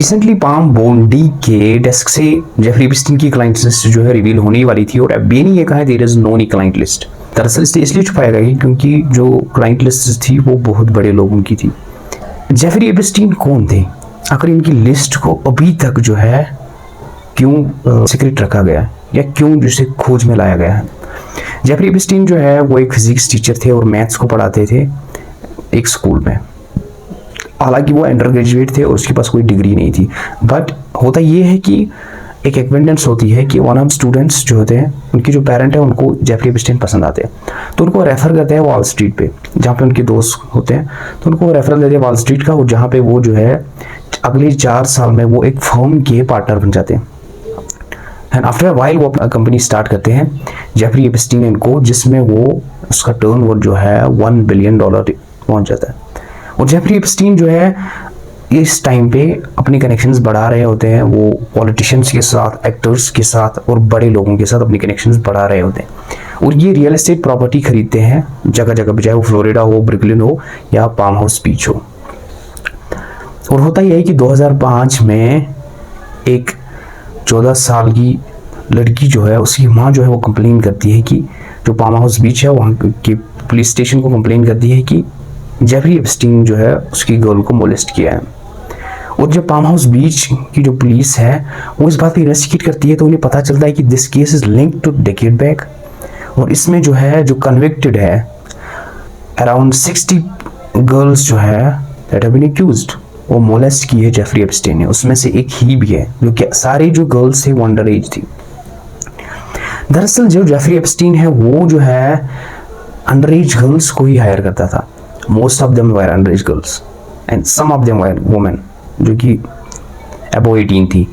Recently palm बोंडी के desk से Jeffrey Epstein की क्लाइंट लिस्ट जो है रिवील होने वाली थी और एफबीआई ने ये कहा देयर इज नो नी क्लाइंट लिस्ट। दरअसल इसे इसलिए छुपाया गया क्योंकि जो क्लाइंट लिस्ट थी वो बहुत बड़े लोगों की थी। जेफरी एप्स्टीन कौन थे, आखिर इनकी लिस्ट को अभी तक जो है क्यों सीक्रेट रखा गया या क्यों जिसे खोज में लाया गया है। जेफरी एप्स्टीन जो है वो एक फिजिक्स टीचर थे और मैथ्स को पढ़ाते थे एक स्कूल में। हालांकि वो अंडर ग्रेजुएट थे और उसके पास कोई डिग्री नहीं थी, बट होता ये है कि एक एक्वेंटेंस होती है कि वन ऑफ स्टूडेंट्स जो होते हैं उनकी जो पेरेंट है उनको जेफरी एप्स्टीन पसंद आते हैं, तो उनको रेफर करते हैं वॉल स्ट्रीट पे जहाँ पे उनके दोस्त होते हैं। तो उनको रेफरल देते हैं वॉल स्ट्रीट का, और जहाँ पे वो जो है अगले 4 साल में वो एक फर्म के पार्टनर बन जाते हैं। एंड आफ्टर अ व्हाइल वो अपना कंपनी स्टार्ट करते हैं जेफरी एप्स्टीन एंड को, जिसमें वो उसका टर्नओवर जो है $1 बिलियन पहुंच जाता है। और जेफरी एप्स्टीन जो है इस टाइम पे अपने कनेक्शंस बढ़ा रहे होते हैं, वो पॉलिटिशियंस के साथ, एक्टर्स के साथ और बड़े लोगों के साथ अपने कनेक्शंस बढ़ा रहे होते हैं। और ये रियल एस्टेट प्रॉपर्टी खरीदते हैं जगह जगह पे, चाहे वो फ्लोरिडा हो, ब्रुकलिन हो या पाम हाउस बीच हो। और होता यह है कि 2005 में एक 14 साल की लड़की जो है उसकी माँ जो है वो कंप्लेन करती है कि जो पाम हाउस बीच है वहाँ की पुलिस स्टेशन को कंप्लेन करती है कि जेफरी एप्स्टीन जो है उसकी गर्ल को मोलेस्ट किया है। और जब पाम हाउस बीच की जो पुलिस है वो इस बात पे इन्वेस्टिगेट करती है तो उन्हें पता चलता है कि this case is linked to decade back, और इसमें जो है जो कन्विक्टेड है अराउंड 60 गर्ल्स जो है दैट हैव बीन एक्यूज्ड, वो मोलेस्ट की है जेफरी एप्स्टीन ने। उसमें से एक ही भी है जो कि सारी जो गर्ल्स थे वो अंडर एज थी। दरअसल जो जेफरी एप्स्टीन है वो जो है अंडर एज गर्ल्स को ही हायर करता था। Most of them were under age girls and some of them were women जो कि अबव 18 थी।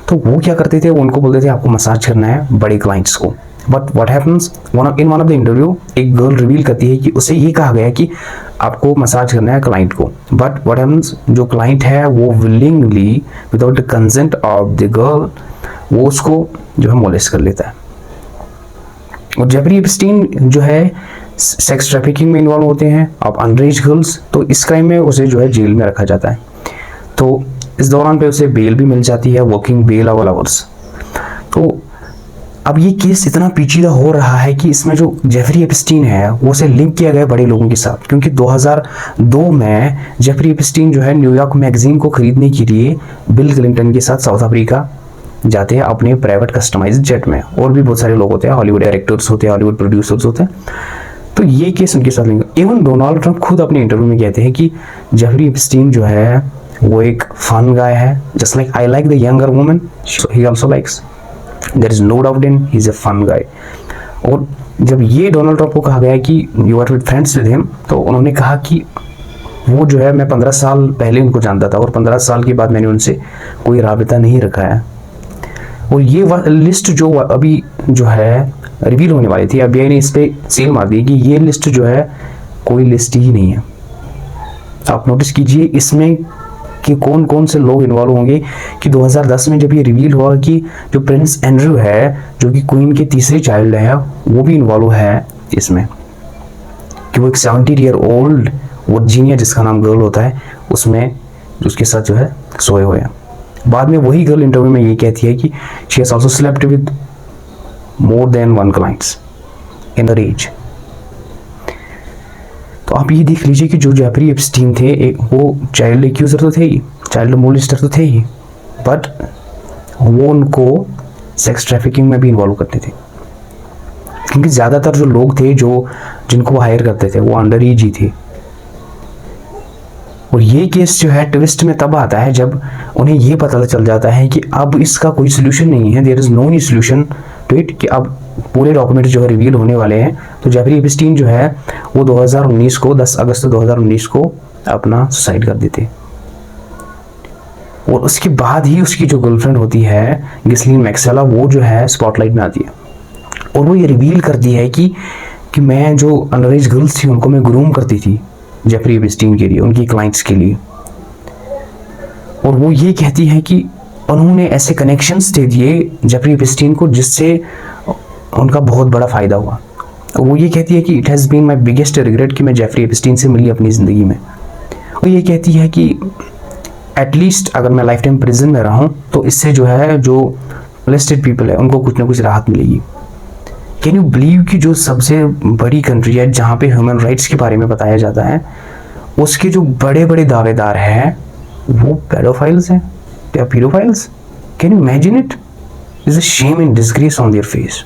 तो वो क्या करते थे, वो उनको बोलते थे आपको मसाज करना है बड़े क्लाइंट्स को। But what happens, in one of the interview एक गर्ल रिवील करती है कि उसे ये कहा गया कि आपको मसाज करना है क्लाइंट को, बट व्हाट हैपेंस जो क्लाइंट है वो willingly without the consent of the girl वो उसको जो है मोलेस्ट कर लेता है। और जेफरी एप्स्टीन जो है सेक्स ट्रैफिकिंग में इन्वॉल्व होते हैं अब अंडर एज गर्ल्स, तो इस क्राइम में उसे जो है जेल में रखा जाता है। तो इस दौरान पे उसे बेल भी मिल जाती है, वर्किंग बेल ऑफ आवर्स। तो अब ये केस इतना पेचीदा हो रहा है कि इसमें जो जेफरी एप्स्टीन है वो उसे लिंक किया गया बड़े लोगों के साथ, क्योंकि 2002 में जेफरी एप्स्टीन जो है न्यूयॉर्क मैगजीन को खरीदने के लिए बिल क्लिंटन के साथ साउथ अफ्रीका जाते हैं अपने प्राइवेट कस्टमाइज्ड जेट में। और भी बहुत सारे लोग होते हैं, हॉलीवुड डायरेक्टर्स होते हैं, हॉलीवुड प्रोड्यूसर्स होते हैं। तो ये केस उनके साथ लिंक। इवन डोनाल्ड ट्रंप खुद अपने इंटरव्यू में कहते हैं कि जेफरी एप्स्टीन जो है वो एक फन गाय है, just like I like the younger woman he also likes, there is no doubt in he is a fun guy. और जब ये डोनाल्ड ट्रंप को कहा गया कि you are with friends with him, तो उन्होंने कहा कि वो जो है मैं 15 साल पहले उनको जानता था और 15 साल के बाद मैंने उनसे कोई राबिता नहीं रखा है। और ये लिस्ट जो अभी जो है रिवील होने वाली थी, एफबीआई ने इस पे सील मार दी कि ये लिस्ट जो है कोई लिस्ट ही नहीं है। आप नोटिस कीजिए इसमें कि कौन कौन से लोग इन्वॉल्व होंगे। कि 2010 में जब ये रिवील हुआ कि जो प्रिंस एंड्रयू है जो कि क्वीन के तीसरे चाइल्ड है वो भी इन्वॉल्व है इसमें, कि वो एक 70 ईयर ओल्ड वर्जीनिया जिसका नाम गर्ल होता है उसमें उसके साथ जो है सोए हुए हैं। बाद में वही गर्ल इंटरव्यू में ये कहती है कि she has also slept with more than 1 clients in the age. तो आप ये देख लीजिए कि जो जेफरी एप्स्टीन थे एक वो चाइल्ड एक्यूजर तो थे ही, चाइल्ड मोलेस्टर तो थे ही, बट वो उनको सेक्स ट्रैफिकिंग में भी इन्वॉल्व करते थे। क्योंकि ज़्यादातर जो लोग थे जो जिनको वो हायर करते थे वो अंडर एज ही थे। और ये केस जो है ट्विस्ट में तब आता है जब उन्हें ये पता चल जाता है कि अब इसका कोई सोल्यूशन नहीं है, there is no knee solution to it, कि अब पूरे डॉक्यूमेंट जो है रिवील होने वाले हैं। तो जेफरी एप्स्टीन जो है वो 2019 को 10 अगस्त 2019 को अपना सुसाइड कर देते। और उसके बाद ही उसकी जो गर्लफ्रेंड होती है गिस्लीन मैक्सवेल वो जो है स्पॉटलाइट में आती है और वो ये रिवील करती है कि मैं जो अंडर एज गर्ल्स थी उनको मैं ग्रूम करती थी जेफरी एप्स्टीन के लिए, उनकी क्लाइंट्स के लिए। और वो ये कहती है कि उन्होंने ऐसे कनेक्शंस दे दिए जेफरी एप्स्टीन को जिससे उनका बहुत बड़ा फ़ायदा हुआ। और वो ये कहती है कि it has been my biggest regret कि मैं जेफरी एप्स्टीन से मिली अपनी ज़िंदगी में। वो ये कहती है कि एटलीस्ट अगर मैं लाइफ टाइम प्रिजन में रहा हूँ तो इससे जो है जो लिस्टेड पीपल है उनको कुछ ना कुछ राहत मिलेगी। कैन यू बिलीव कि जो सबसे बड़ी कंट्री है जहाँ पे ह्यूमन राइट्स के बारे में बताया जाता है, उसके जो बड़े बड़े दावेदार हैं वो पेडोफाइल्स हैं या paedophiles. Can you imagine it? Is a shame and disgrace on their face.